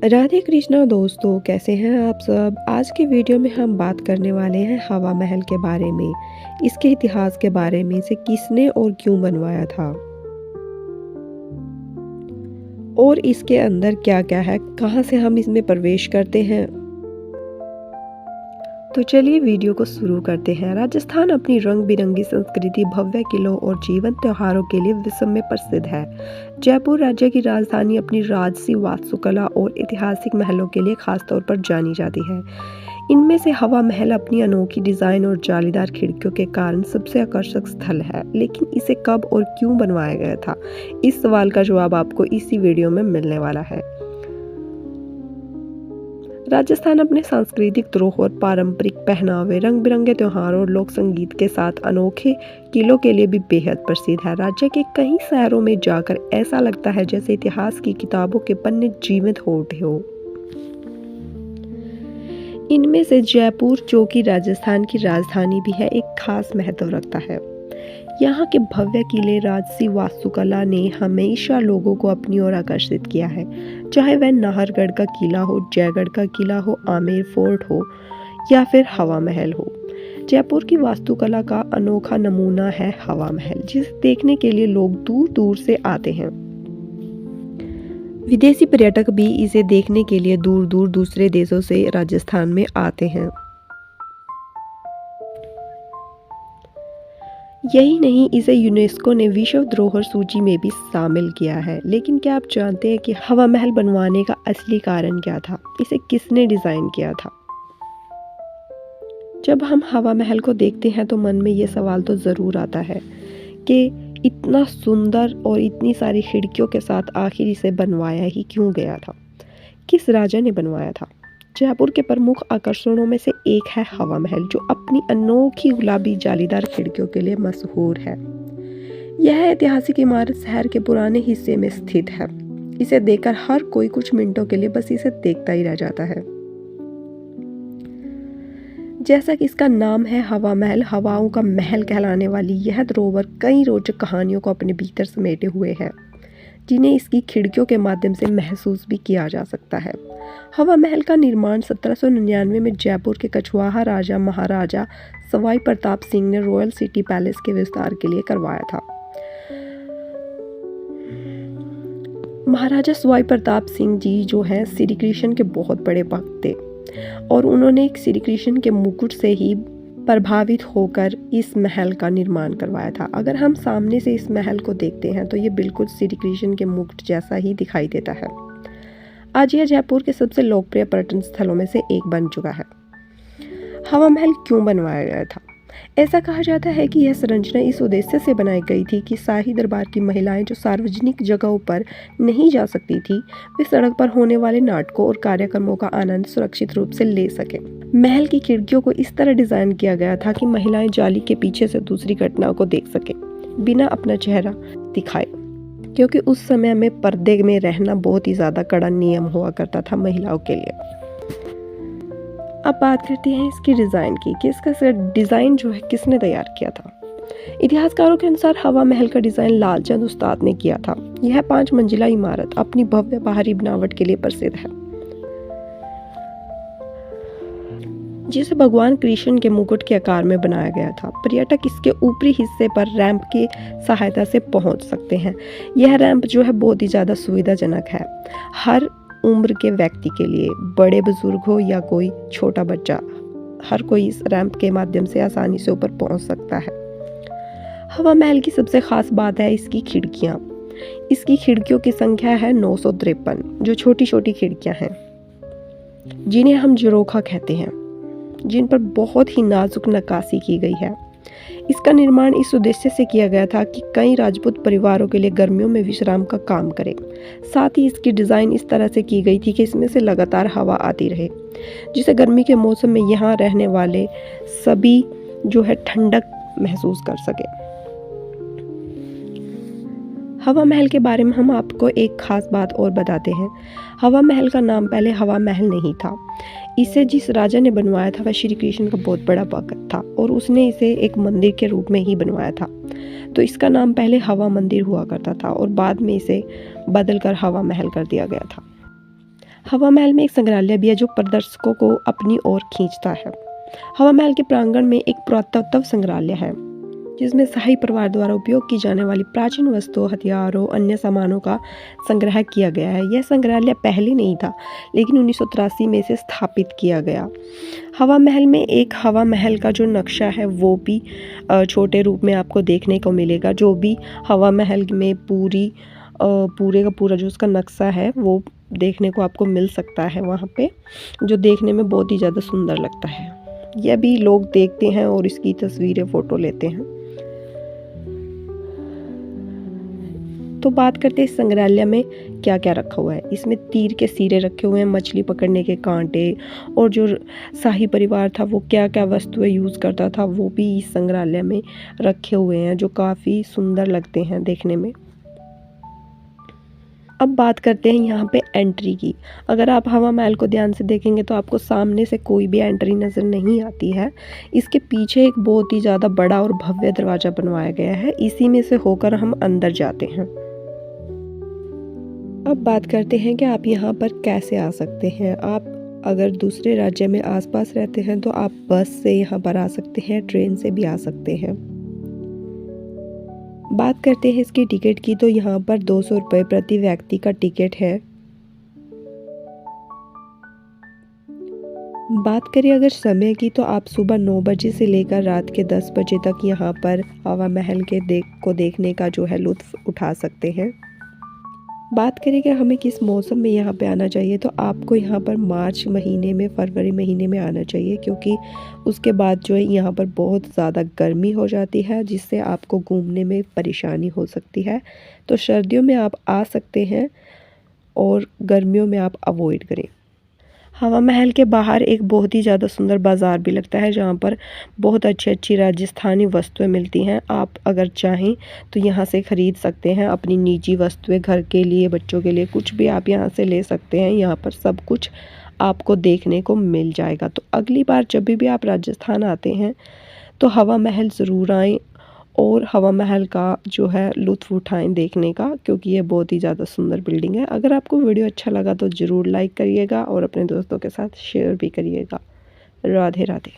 राधे कृष्णा दोस्तों, कैसे हैं आप सब। आज की वीडियो में हम बात करने वाले हैं हवा महल के बारे में, इसके इतिहास के बारे में, इसे किसने और क्यों बनवाया था और इसके अंदर क्या क्या है, कहां से हम इसमें प्रवेश करते हैं। तो चलिए वीडियो को शुरू करते हैं। राजस्थान अपनी रंग बिरंगी संस्कृति, भव्य किलों और जीवंत त्योहारों के लिए विश्व में प्रसिद्ध है। जयपुर राज्य की राजधानी अपनी राजसी वास्तुकला और ऐतिहासिक महलों के लिए खासतौर पर जानी जाती है। इनमें से हवा महल अपनी अनोखी डिजाइन और जालीदार खिड़कियों के कारण सबसे आकर्षक स्थल है। लेकिन इसे कब और क्यों बनवाया गया था, इस सवाल का जवाब आपको इसी वीडियो में मिलने वाला है। राजस्थान अपने सांस्कृतिक धरोहर, पारंपरिक पहनावे, रंग बिरंगे त्योहारों और लोक संगीत के साथ अनोखे किलों के लिए भी बेहद प्रसिद्ध है। राज्य के कई शहरों में जाकर ऐसा लगता है जैसे इतिहास की किताबों के पन्ने जीवित हो उठे हो। इनमें से जयपुर, जो कि राजस्थान की राजधानी भी है, एक खास महत्व रखता है। यहाँ के भव्य किले, राजसी वास्तुकला ने हमेशा लोगों को अपनी ओर आकर्षित किया है। चाहे वह नाहरगढ़ का किला हो, जयगढ़ का किला हो, आमेर फोर्ट हो या फिर हवा महल हो। जयपुर की वास्तुकला का अनोखा नमूना है हवा महल, जिसे देखने के लिए लोग दूर दूर से आते हैं। विदेशी पर्यटक भी इसे देखने के लिए दूर दूर दूसरे देशों से राजस्थान में आते हैं। यही नहीं, इसे यूनेस्को ने विश्व धरोहर सूची में भी शामिल किया है। लेकिन क्या आप जानते हैं कि हवा महल बनवाने का असली कारण क्या था? इसे किसने डिजाइन किया था? जब हम हवा महल को देखते हैं तो मन में ये सवाल तो जरूर आता है कि इतना सुंदर और इतनी सारी खिड़कियों के साथ आखिर इसे बनवाया ही क्यों गया था? किस राजा ने बनवाया था? जयपुर के प्रमुख आकर्षणों में से एक है हवा महल, जो अपनी अनोखी गुलाबी जालीदार खिड़कियों के लिए मशहूर है। यह ऐतिहासिक इमारत शहर के पुराने हिस्से में स्थित है। इसे देखकर हर कोई कुछ मिनटों के लिए बस इसे देखता ही रह जाता है। जैसा कि इसका नाम है हवा महल, हवाओं का महल कहलाने वाली यह धरोहर कई रोचक कहानियों को अपने भीतर समेटे हुए है, जिन्हें इसकी खिड़कियों के माध्यम से महसूस भी किया जा सकता है। हवा महल का निर्माण 1799 में जयपुर के कछवाहा राजा महाराजा सवाई प्रताप सिंह ने रॉयल सिटी पैलेस के विस्तार के लिए करवाया था। महाराजा सवाई प्रताप सिंह जी जो हैं, श्री कृष्ण के बहुत बड़े भक्त थे और उन्होंने श्री कृष्ण के मुकुट से ही प्रभावित होकर इस महल का निर्माण करवाया था। अगर हम सामने से इस महल को देखते हैं तो ये बिल्कुल श्री कृष्ण के मुकुट जैसा ही दिखाई देता है। आज यह जयपुर के सबसे लोकप्रिय पर्यटन स्थलों में से एक बन चुका है। हवा महल क्यों बनवाया गया था? ऐसा कहा जाता है कि यह संरचना इस उद्देश्य से बनाई गई थी कि शाही दरबार की महिलाएं जो सार्वजनिक जगहों पर नहीं जा सकती थी, वे सड़क पर होने वाले नाटकों और कार्यक्रमों का आनंद सुरक्षित रूप से ले सकें। महल की खिड़कियों को इस तरह डिजाइन किया गया था कि महिलाएं जाली के पीछे से दूसरी घटनाओं को देख सकें, बिना अपना चेहरा दिखाए, क्योंकि उस समय में पर्दे में रहना बहुत ही ज्यादा कड़ा नियम हुआ करता था महिलाओं के लिए। अब बात करते हैं इसकी डिज़ाइन की कि इसका डिज़ाइन जो है किसने तैयार किया था। इतिहासकारों के अनुसार हवा महल का डिज़ाइन लालचंद उस्ताद ने किया था। यह 5 मंजिला इमारत अपनी भव्य बाहरी बनावट के लिए प्रसिद्ध है, जिसे भगवान कृष्ण के मुकुट के आकार में बनाया गया था। पर्यटक इसके ऊपरी हिस्से पर रैंप की सहायता से पहुंच सकते हैं। यह रैंप जो है बहुत ही ज़्यादा सुविधाजनक है। हर उम्र के व्यक्ति के लिए, बड़े बुजुर्ग हो या कोई छोटा बच्चा, हर कोई इस रैंप के माध्यम से आसानी से ऊपर पहुंच सकता है। हवा महल की सबसे खास बात है इसकी खिड़कियां। इसकी खिड़कियों की संख्या है 953, जो छोटी छोटी खिड़कियां हैं, जिन्हें हम झरोखा कहते हैं, जिन पर बहुत ही नाजुक नक्काशी की गई है। इसका निर्माण इस उद्देश्य से किया गया था कि कई राजपूत परिवारों के लिए गर्मियों में विश्राम का काम करे। साथ ही इसकी डिज़ाइन इस तरह से की गई थी कि इसमें से लगातार हवा आती रहे, जिससे गर्मी के मौसम में यहाँ रहने वाले सभी जो है ठंडक महसूस कर सके। हवा महल के बारे में हम आपको एक खास बात और बताते हैं। हवा महल का नाम पहले हवा महल नहीं था। इसे जिस राजा ने बनवाया था वह श्री कृष्ण का बहुत बड़ा भक्त था और उसने इसे एक मंदिर के रूप में ही बनवाया था। तो इसका नाम पहले हवा मंदिर हुआ करता था और बाद में इसे बदलकर हवा महल कर दिया गया था। हवा महल में एक संग्रहालय भी है जो प्रदर्शकों को अपनी ओर खींचता है। हवा महल के प्रांगण में एक पुरातत्व संग्रहालय है जिसमें शाही परिवार द्वारा उपयोग की जाने वाली प्राचीन वस्तुओं, हथियारों, अन्य सामानों का संग्रह किया गया है। यह संग्रहालय पहले नहीं था, लेकिन 1983 में इसे स्थापित किया गया। हवा महल में एक हवा महल का जो नक्शा है वो भी छोटे रूप में आपको देखने को मिलेगा। जो भी हवा महल में पूरे का पूरा जो उसका नक्शा है वो देखने को आपको मिल सकता है वहाँ पे, जो देखने में बहुत ही ज़्यादा सुंदर लगता है। यह भी लोग देखते हैं और इसकी तस्वीरें, फ़ोटो लेते हैं। तो बात करते हैं इस संग्रहालय में क्या क्या रखा हुआ है। इसमें तीर के सिरे रखे हुए हैं, मछली पकड़ने के कांटे, और जो शाही परिवार था वो क्या क्या वस्तुएं यूज़ करता था वो भी इस संग्रहालय में रखे हुए हैं, जो काफ़ी सुंदर लगते हैं देखने में। अब बात करते हैं यहाँ पे एंट्री की। अगर आप हवा महल को ध्यान से देखेंगे तो आपको सामने से कोई भी एंट्री नज़र नहीं आती है। इसके पीछे एक बहुत ही ज़्यादा बड़ा और भव्य दरवाज़ा बनवाया गया है, इसी में से होकर हम अंदर जाते हैं। अब बात करते हैं कि आप यहाँ पर कैसे आ सकते हैं। आप अगर दूसरे राज्य में आसपास रहते हैं तो आप बस से यहाँ पर आ सकते हैं, ट्रेन से भी आ सकते हैं। बात करते हैं इसकी टिकट की, तो यहाँ पर 200 रुपये प्रति व्यक्ति का टिकट है। बात करें अगर समय की, तो आप सुबह 9 बजे से लेकर रात के 10 बजे तक यहाँ पर हवा महल को देखने का जो है लुत्फ़ उठा सकते हैं। बात करें कि हमें किस मौसम में यहाँ पे आना चाहिए, तो आपको यहाँ पर मार्च महीने में, फरवरी महीने में आना चाहिए, क्योंकि उसके बाद जो है यहाँ पर बहुत ज़्यादा गर्मी हो जाती है, जिससे आपको घूमने में परेशानी हो सकती है। तो सर्दियों में आप आ सकते हैं और गर्मियों में आप अवॉइड करें। हवा महल के बाहर एक बहुत ही ज़्यादा सुंदर बाज़ार भी लगता है, जहाँ पर बहुत अच्छी राजस्थानी वस्तुएं मिलती हैं। आप अगर चाहें तो यहाँ से ख़रीद सकते हैं अपनी निजी वस्तुएं, घर के लिए, बच्चों के लिए, कुछ भी आप यहाँ से ले सकते हैं। यहाँ पर सब कुछ आपको देखने को मिल जाएगा। तो अगली बार जब भी आप राजस्थान आते हैं तो हवा महल ज़रूर आएँ और हवा महल का जो है लुत्फ़ उठाएं देखने का, क्योंकि ये बहुत ही ज़्यादा सुंदर बिल्डिंग है। अगर आपको वीडियो अच्छा लगा तो ज़रूर लाइक करिएगा और अपने दोस्तों के साथ शेयर भी करिएगा। राधे राधे।